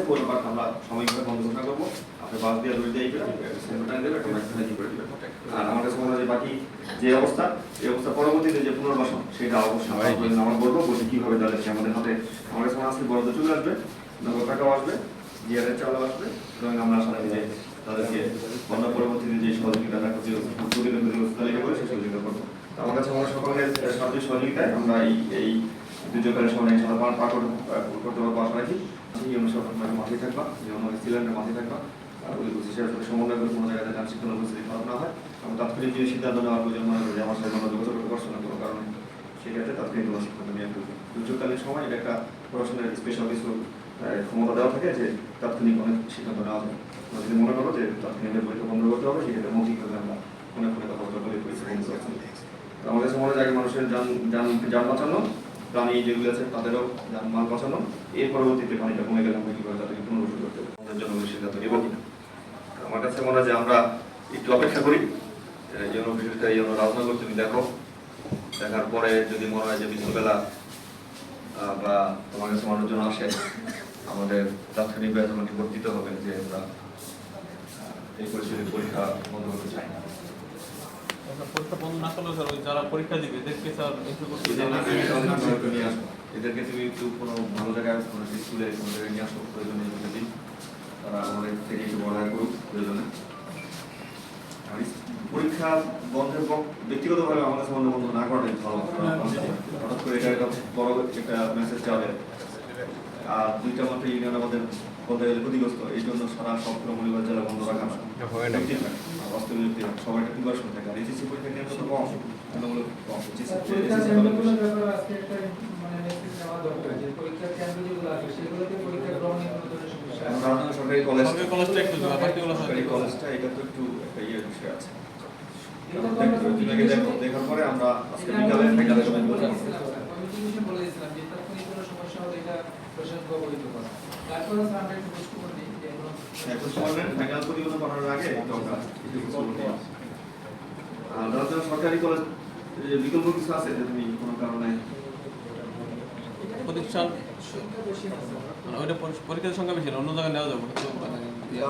আছে কোনো পার্ট আমরা সাময়িকভাবে বন্ধ ঘোষণা করবো। আপনি বাস দিয়ে দড়ি দিয়ে সেন্টার দেবে একটা ম্যাক্সিমাইজ করে দিবেন। আর আমার কাছে মনে হয় বাকি যে অবস্থা এই অবস্থা পরবর্তীতে যে পুনর্বাসন সেটা অবশ্যই আমরা বলবো বলছি কীভাবে দাঁড়াচ্ছে আমাদের হাতে। আমার কাছে মনে আসলে বরাদ্দ চলে আসবে, নগদ টাকাও আসবে, জিআরের চালও আসবে এবং আমরা আশা রাখি যে তাদেরকে বন্যা পরবর্তীতে যে সহযোগিতা তালিকা করে সেই সহযোগিতা করবো। আমার কাছে আমরা সকলের সার্বিক সহযোগিতায় আমরা এই দুর্যোগকালের সময় পার করতে পারবো আশা রাখি। এই অনুসারে মাথায় থাকবা, যেমন সিলিন্ডার মাথায় থাকবা, সমন্বয় করে কোনো জায়গায় যান শিক্ষণ পরিস্থিতি খারাপ না হয় এবং তাৎক্ষণিক যে সিদ্ধান্ত নেওয়ার প্রয়োজন মনে করি আমার সাথে আমরা যোগাযোগ করতে পারছি না কোনো কারণে, সেক্ষেত্রে তাৎক্ষণিক কোনো সিদ্ধান্ত নিয়ে ফেলবে। দুর্যোগকালীন সময় এটা একটা প্রশাসনের স্পেশাল কিছু ক্ষমতা দেওয়া থাকে যে তাৎক্ষণিক অনেক সিদ্ধান্ত নেওয়া যায়। আমরা যদি মনে করো যে তাৎক্ষণিক পরীক্ষা বন্ধ করতে হবে সেক্ষেত্রে মৌখিকভাবে আমরা ফোনে কথাবার্তা বলে পরিস্থিতি আমাদের কাছে মনে হয় মানুষের যান বাঁচানো, প্রাণী যেগুলো আছে তাদেরও মাল বাঁচানো, এর পরবর্তীতে পানিটা কমে গেলে আমরা কীভাবে তাদেরকে পুনর্বাসন করতে হবে আমাদের জন্য সিদ্ধান্ত নেব কিনা। আমার কাছে মনে হয় যে আমরা একটু অপেক্ষা করি, এই জন্য বিষয়টা এই জন্য রাজনগর তুমি দেখো, দেখার পরে যদি মনে হয় যে বিকেলবেলা বা তোমার কাছে মানুষজন আসে আমাদের তাৎক্ষণিক বেতন নিবর্তিত হবে যে আমরা এই পরিস্থিতির পরীক্ষা বন্ধ করতে চাই না। পরীক্ষা বন্ধ না করলে স্যার যারা পরীক্ষা দিবে এদেরকে স্যার এদেরকে তুমি একটু কোনো ভালো জায়গায় কোনো স্কুলে কোনো জায়গায় নিয়ে আসো প্রয়োজনে দিন, তারা আমাদের থেকে একটু বড় করুক প্রয়োজনে। পরীক্ষা বন্ধের ব্যক্তিগতভাবে আমাদের সম্বন্ধে বন্ধ না করাটাই ভালো। হঠাৎ করে এটা একটা বড় একটা মেসেজ যাবে আর দুইটা মাত্র ইউনিয়ন আমাদের বলতে গেলে ক্ষতিগ্রস্ত, এই জন্য সারা সবগুলো মূল্যবান জেলা বন্ধ রাখা বাস্তবিক সবাই একটা প্রিপারেশন থাকে। আর এইচএসসি পরীক্ষা কেন্দ্র তো কম, তুলনামূলক কম। সরকারি কলেজটা এটা তো একটু একটা ইয়ে বিষয় আছে, দেখার পরে আমরা আজকে বিকালে সরকারি কলেজ বিকল্প কিছু আছে যে তুমি কোনো কারণে প্রতিষ্ঠান ওইটা পরীক্ষার সংখ্যা বেশি অন্য জায়গায় নেওয়া যাবে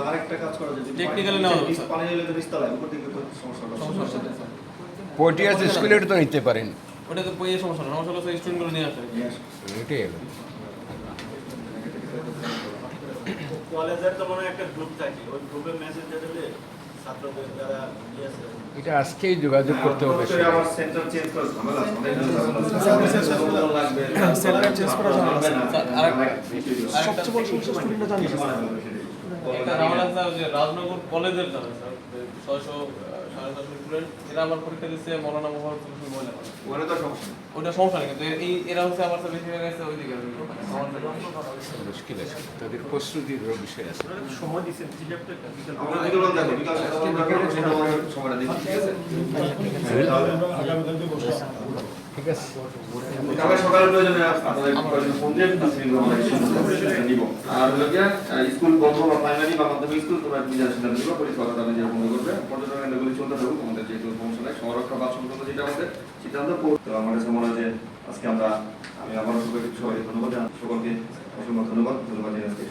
আরেকটা কাজ করা যায় টেকনিক্যালি নেওয়া যাবে পানি হলে তো বিস্তালায় উপর দিকে তো সমস্যা পটিয়াস স্কুলের তো নিতে পারেন, ওটা তো পইয়ে সমস্যা না, সমস্যা হচ্ছে স্টুডেন্টগুলো নিয়ে আসে এটাই কলেজের তো মনে একটা গ্রুপ থাকে, ওই গ্রুপে মেসেজ দিলে ছাত্রদের যারা আছে এটা আজকেই যোগাযোগ করতে হবে। আবার সেন্টার চেঞ্জ করা ঝামেলা লাগবে, সেন্টার চেঞ্জ করা ঝামেলা সবচেয়ে বড় সমস্যা স্টুডেন্টরা জানি একটা ঝামেলা স্যার যে রাজনগর কলেজের জানেন স্যার 600-750 স্টুডেন্ট এরা আবার পরীক্ষা দিচ্ছে মৌলানা মোহাম্মদ মহিলা ওখানে তো সমস্যা ওটা সমস্যা নেই, কিন্তু এই এরা হচ্ছে আবার বেশি হয়ে গেছে ওইদিকে মুশকিল আছে, তাদের প্রস্তুতির বিষয় আছে। সময় দিচ্ছেন আমরা যেগুলো দেখো বিকাশ সময়টা দিচ্ছি, ঠিক আছে তবে সকালের প্রয়োজনে আপনাদের ফোন দিয়ে নিব। আর স্কুল বন্ধ বা প্রাইমারি বা মাধ্যমিক স্কুল তোমরা নিজের সিদ্ধান্ত নিব, পরীক্ষা নিজের বন্ধ করবে। পর্যটন কেন্দ্রগুলি চলতে থাকুক, আমাদের যেহেতু সমস্যা নাই, সংরক্ষণ বা সংক্রান্ত যেটা আমাদের সিদ্ধান্ত। তো আমার কাছে মনে হয় যে আজকে আমি আবারও সবাইকে ধন্যবাদ, সকলকে অসংখ্য ধন্যবাদ জানিয়ে আজকে